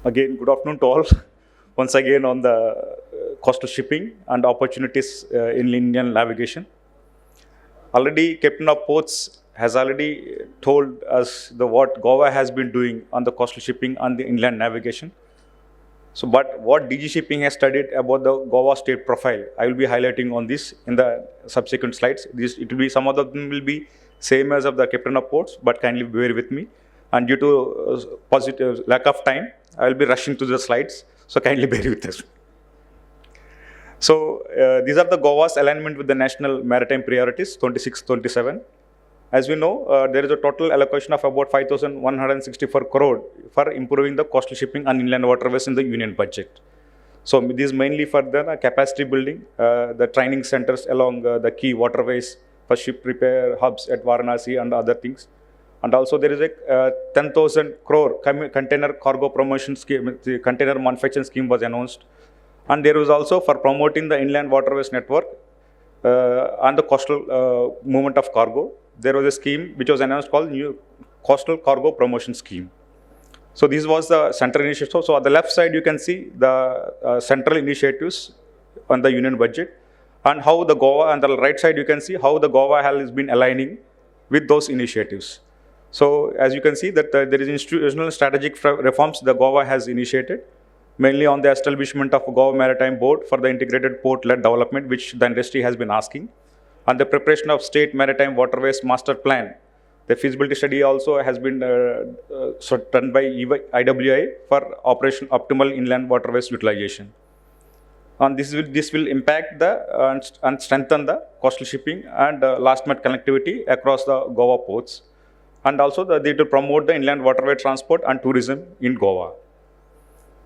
Again, good afternoon to all. Once again on the coastal shipping and opportunities in Indian navigation. Already, Captain of Ports has already told us what Goa has been doing on the coastal shipping and the inland navigation. So, but what DG Shipping has studied about the Goa state profile, I will be highlighting on this in the subsequent slides. It will be, some of them will be same as of the Captain of Ports, but kindly bear with me. And due to positive lack of time, I will be rushing to the slides, so kindly bear with us. So these are the Goa's alignment with the national maritime priorities 26-27. As we know, there is a total allocation of about 5,164 crore for improving the coastal shipping and inland waterways in the union budget. So this is mainly for the capacity building, the training centers along the key waterways for ship repair hubs at Varanasi and other things. And also there is a 10,000 crore container cargo promotion scheme, the container manufacturing scheme was announced. And there was also for promoting the inland waterways network and the coastal movement of cargo. There was a scheme which was announced called New Coastal Cargo Promotion Scheme. So this was the central initiative. So on the left side, you can see the central initiatives on the union budget and how the Goa, and the right side, you can see how the Goa has been aligning with those initiatives. So as you can see that there is institutional strategic reforms the Goa has initiated, mainly on the establishment of Goa Maritime Board for the integrated port-led development, which the industry has been asking, and the preparation of State Maritime Waterways Master Plan. The feasibility study also has been done by IWI for operation optimal inland waterways utilization. And this will impact and strengthen the coastal shipping and last mile connectivity across the Goa ports. And also they will promote the inland waterway transport and tourism in Goa.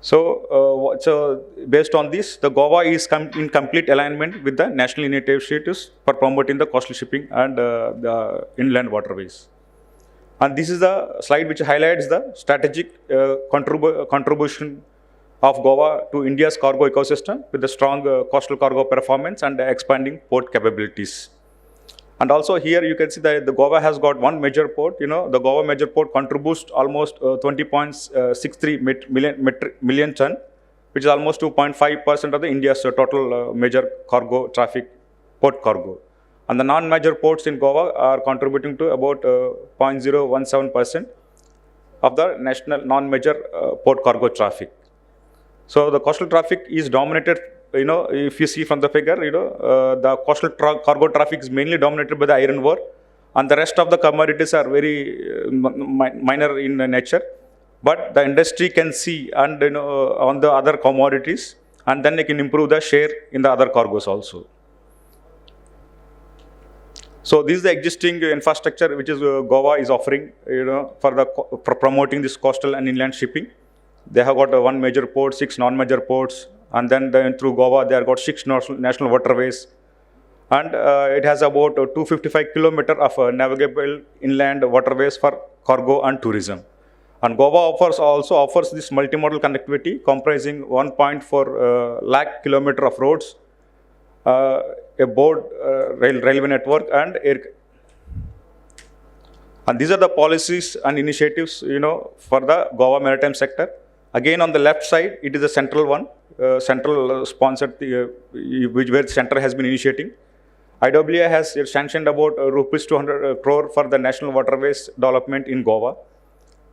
So, based on this, the Goa is in complete alignment with the national initiatives for promoting the coastal shipping and the inland waterways. And this is the slide which highlights the strategic contribution of Goa to India's cargo ecosystem with the strong coastal cargo performance and expanding port capabilities. And also here you can see that the Goa has got one major port. The Goa major port contributes almost 20.63 million ton, which is almost 2.5% of the India's total major cargo traffic, port cargo. And the non-major ports in Goa are contributing to about 0.017% of the national non-major port cargo traffic. So the coastal traffic is dominated. If you see from the figure, the coastal cargo traffic is mainly dominated by the iron ore, and the rest of the commodities are very minor in nature. But the industry can see and on the other commodities, and then they can improve the share in the other cargoes also. So this is the existing infrastructure which is Goa is offering, for promoting this coastal and inland shipping. They have got one major port, 6 non-major ports. And then through Goa, they have got 6 national waterways. And it has about 255 kilometers of navigable inland waterways for cargo and tourism. And Goa also offers this multimodal connectivity comprising 1.4 lakh kilometers of roads, a board railway network, and air. And these are the policies and initiatives, for the Goa maritime sector. Again, on the left side, it is a central one. Central sponsored, where the center has been initiating. IWA has sanctioned about rupees 200 crore for the national waterways development in Goa.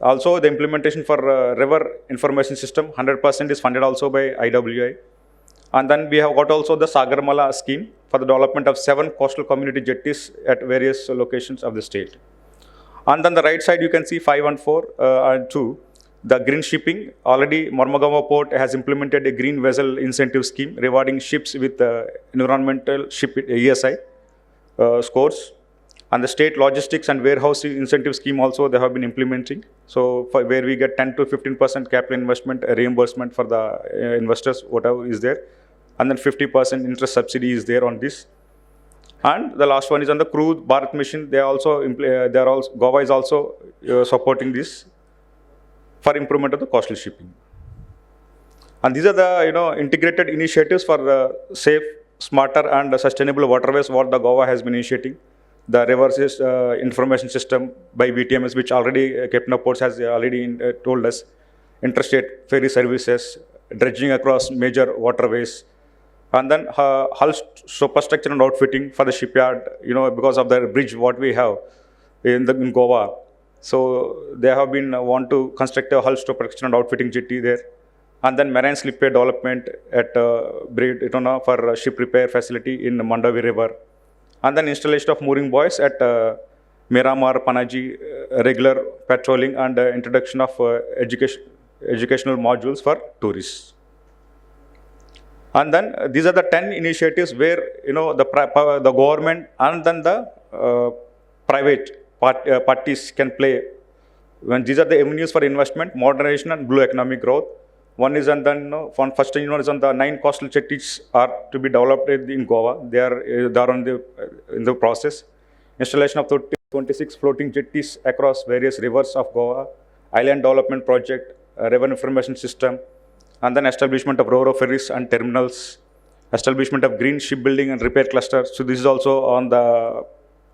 Also, the implementation for river information system, 100% is funded also by IWI. And then we have got also the Sagarmala scheme for the development of 7 coastal community jetties at various locations of the state. And on the right side, you can see 5 and 4 and 2. The green shipping, already Mormugao Port has implemented a green vessel incentive scheme rewarding ships with environmental ship ESI scores. And the state logistics and warehouse incentive scheme also they have been implementing. So where we get 10 to 15% capital investment reimbursement for the investors, whatever is there. And then 50% interest subsidy is there on this. And the last one is on the crude Bharat mission. Goa is also supporting this for improvement of the coastal shipping. And these are the integrated initiatives for safe, smarter and sustainable waterways what the Goa has been initiating. The reverse information system by VTMS, which already Captain of Ports has already told us. interstate ferry services, dredging across major waterways, and then hull superstructure and outfitting for the shipyard, because of the bridge what we have in Goa. So they have been want to construct a hull superstructure and outfitting jetty there. And then marine slipway development at for ship repair facility in Mandavi River. And then installation of mooring buoys at Miramar, Panaji, regular patrolling and introduction of educational modules for tourists. And then these are the 10 initiatives where the government and then the private parties can play. When these are the avenues for investment, modernization, and blue economic growth. One is, and then first is on the 9 coastal jetties are to be developed in Goa. They are in the process. Installation of 26 floating jetties across various rivers of Goa, island development project, river information system, and then establishment of ro-ro ferries and terminals, establishment of green shipbuilding and repair clusters. So this is also on the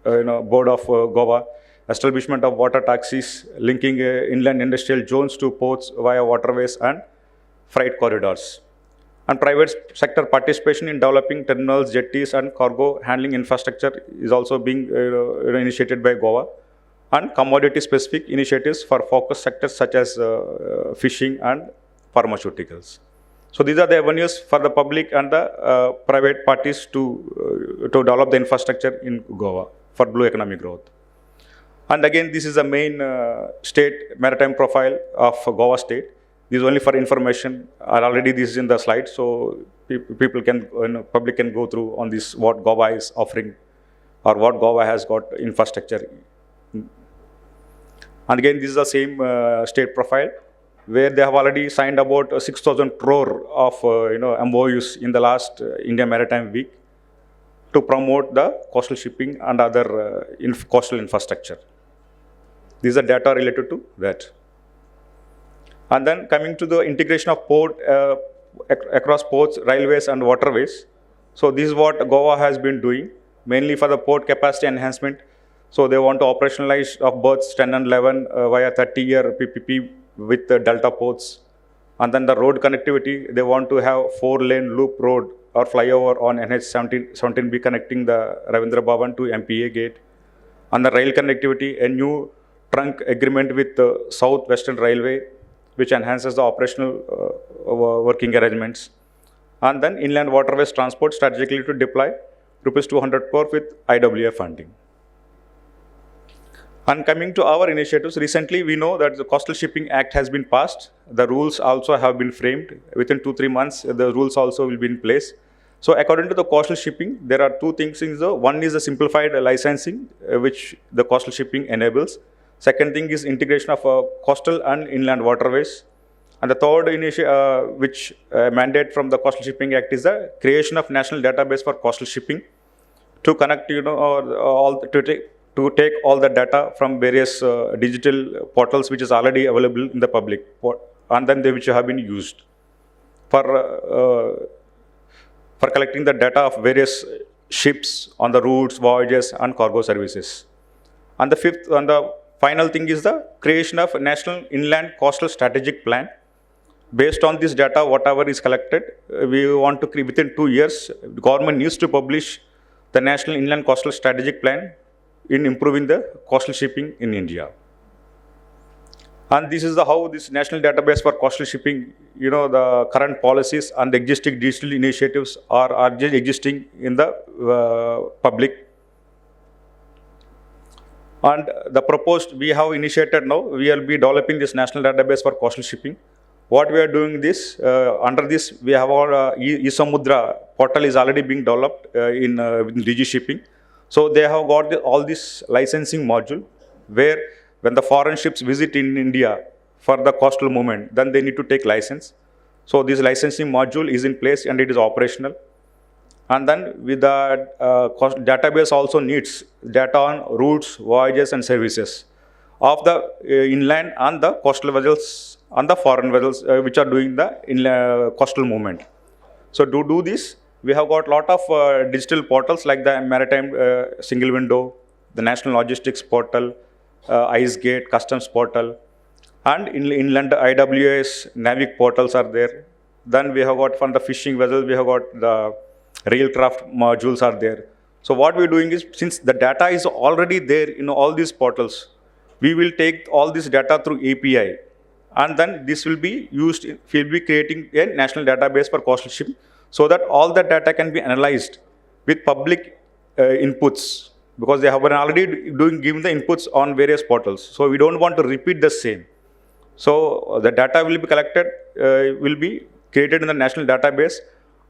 board of Goa. Establishment of water taxis linking inland industrial zones to ports via waterways and freight corridors. And private sector participation in developing terminals, jetties, and cargo handling infrastructure is also being initiated by Goa. And commodity-specific initiatives for focus sectors such as fishing and pharmaceuticals. So these are the avenues for the public and the private parties to develop the infrastructure in Goa for blue economic growth. And again, this is the main state maritime profile of Goa state. This is only for information. Already this is in the slide, so people can, public can go through on this, what Goa is offering or what Goa has got infrastructure. And again, this is the same state profile where they have already signed about 6,000 crore of MOUs in the last India Maritime Week to promote the coastal shipping and other coastal infrastructure. These are data related to that. And then coming to the integration of port across ports, railways, and waterways. So this is what Goa has been doing, mainly for the port capacity enhancement. So they want to operationalize of berths 10 and 11 via 30-year PPP with the delta ports. And then the road connectivity, they want to have 4-lane loop road or flyover on NH 17B connecting the Ravindra Bhavan to MPA gate. And the rail connectivity, a new trunk agreement with the South Western Railway, which enhances the operational working arrangements. And then inland waterways transport strategically to deploy rupees 200 crore with IWF funding. And coming to our initiatives, recently we know that the Coastal Shipping Act has been passed. The rules also have been framed. Within 2-3 months, the rules also will be in place. So according to the coastal shipping, there are 2 things. One is the simplified licensing, which the coastal shipping enables. Second thing is integration of coastal and inland waterways. And the third which mandate from the Coastal Shipping Act is the creation of national database for coastal shipping to connect, to take all the data from various digital portals which is already available in the public, and then which have been used for collecting the data of various ships on the routes, voyages, and cargo services. And the fifth and the final thing is the creation of a national inland coastal strategic plan. Based on this data, whatever is collected, we want to create within 2 years, the government needs to publish the national inland coastal strategic plan in improving the coastal shipping in India. And this is how this national database for coastal shipping, the current policies and the existing digital initiatives are just existing in the public. And the proposed, we have initiated now, we will be developing this national database for coastal shipping. What we are doing this, under this, we have our e-Samudra portal is already being developed in DG Shipping. So they have got all this licensing module where when the foreign ships visit in India for the coastal movement, then they need to take license. So this licensing module is in place and it is operational. And then with the database also needs data on routes, voyages, and services of the inland and the coastal vessels and the foreign vessels which are doing the coastal movement. So to do this, we have got a lot of digital portals like the Maritime Single Window, the National Logistics Portal, ICE Gate, Customs Portal, And inland IWS, Navic portals are there. Then we have got from the fishing vessels, we have got the railcraft modules are there. So what we're doing is, since the data is already there in all these portals, we will take all this data through API. And then this will be used, we'll be creating a national database for coastal shipping so that all the data can be analyzed with public inputs, because they have been already giving the inputs on various portals. So we don't want to repeat the same. So the data will be collected, will be created in the national database,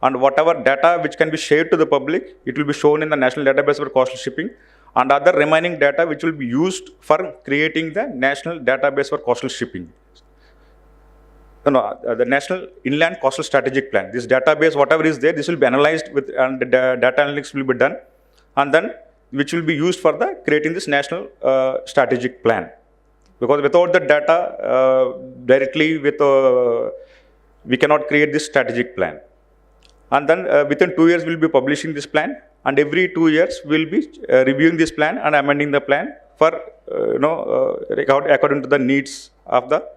and whatever data which can be shared to the public, it will be shown in the national database for coastal shipping, and other remaining data which will be used for creating the national database for coastal shipping. The National Inland Coastal Strategic Plan. This database, whatever is there, this will be analyzed with, and the data analytics will be done, and then which will be used for the creating this national strategic plan. Because without the data directly with, we cannot create this strategic plan. And then within 2 years, we'll be publishing this plan, and every 2 years, we'll be reviewing this plan and amending the plan for, according to the needs of the,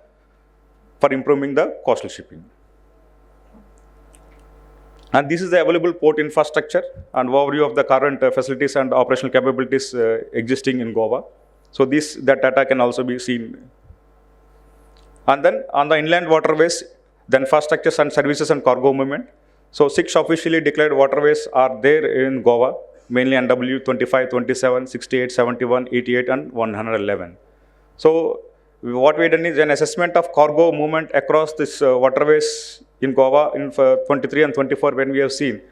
for improving the coastal shipping. And this is the available port infrastructure and overview of the current facilities and operational capabilities existing in Goa. So that data can also be seen. And then on the inland waterways, the infrastructures and services and cargo movement. So 6 officially declared waterways are there in Goa, mainly NW 25, 27, 68, 71, 88 and 111. So what we done is an assessment of cargo movement across this waterways in Goa in 23 and 24. When we have seen,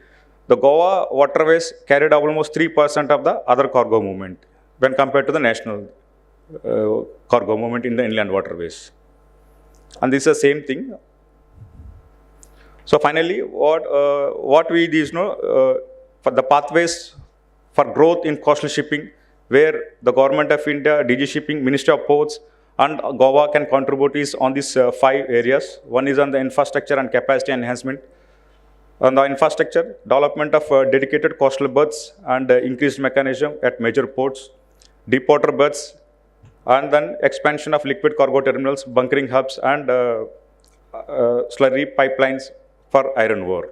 the Goa waterways carried almost 3% of the other cargo movement when compared to the national cargo movement in the inland waterways. And this is the same thing. So finally, what we do is, for the pathways for growth in coastal shipping, where the Government of India, DG Shipping, Ministry of Ports, and Goa can contribute is on these 5 areas. One is on the infrastructure and capacity enhancement. On the infrastructure, development of dedicated coastal berths and increased mechanism at major ports, deep water berths, and then expansion of liquid cargo terminals, bunkering hubs, and slurry pipelines for iron ore.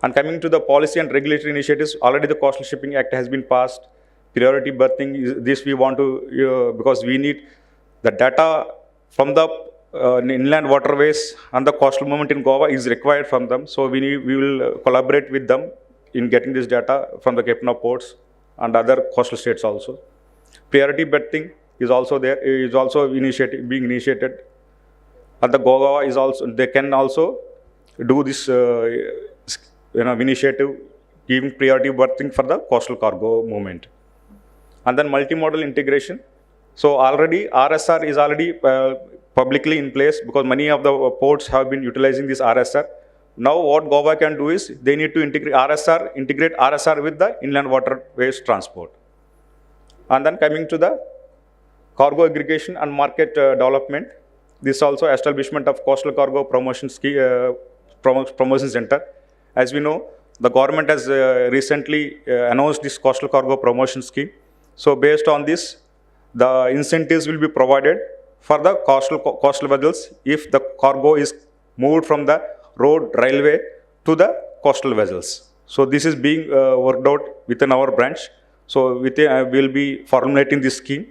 And coming to the policy and regulatory initiatives, already the Coastal Shipping Act has been passed. Priority berthing, this we want to, because we need the data from the inland waterways and the coastal movement in Goa is required from them. So we will collaborate with them in getting this data from the Captain of Ports and other coastal states also. Priority berthing is also there, is also being initiated. And the Goa is also, they can also do this initiative, giving priority berthing for the coastal cargo movement. And then multimodal integration. So already RSR is already publicly in place, because many of the ports have been utilizing this RSR. Now what Goa can do is they need to integrate RSR with the inland waterways transport. And then coming to the cargo aggregation and market development, this also establishment of coastal cargo promotion center. As we know, the government has recently announced this coastal cargo promotion scheme. So based on this, the incentives will be provided for the coastal vessels if the cargo is moved from the road, railway to the coastal vessels. So this is being worked out within our branch. So we will be formulating this scheme,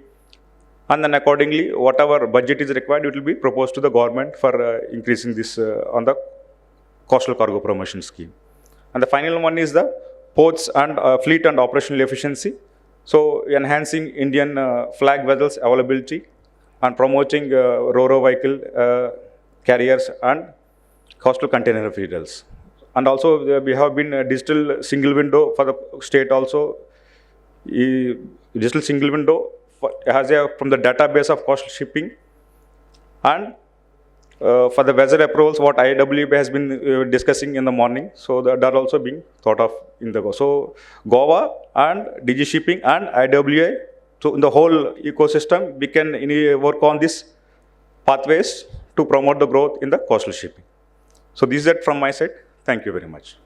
and then accordingly, whatever budget is required, it will be proposed to the government for increasing this on the coastal cargo promotion scheme. And the final one is the ports and fleet and operational efficiency. So enhancing Indian flag vessels availability and promoting ro-ro vehicle carriers and coastal container feeders. And also we have been a digital single window for the state also. Digital single window has from the database of coastal shipping, and for the vessel approvals, what IWB has been discussing in the morning, so that are also being thought of in the Goa. So Goa and DG Shipping and IWA, so in the whole ecosystem, we can work on these pathways to promote the growth in the coastal shipping. So this is it from my side. Thank you very much.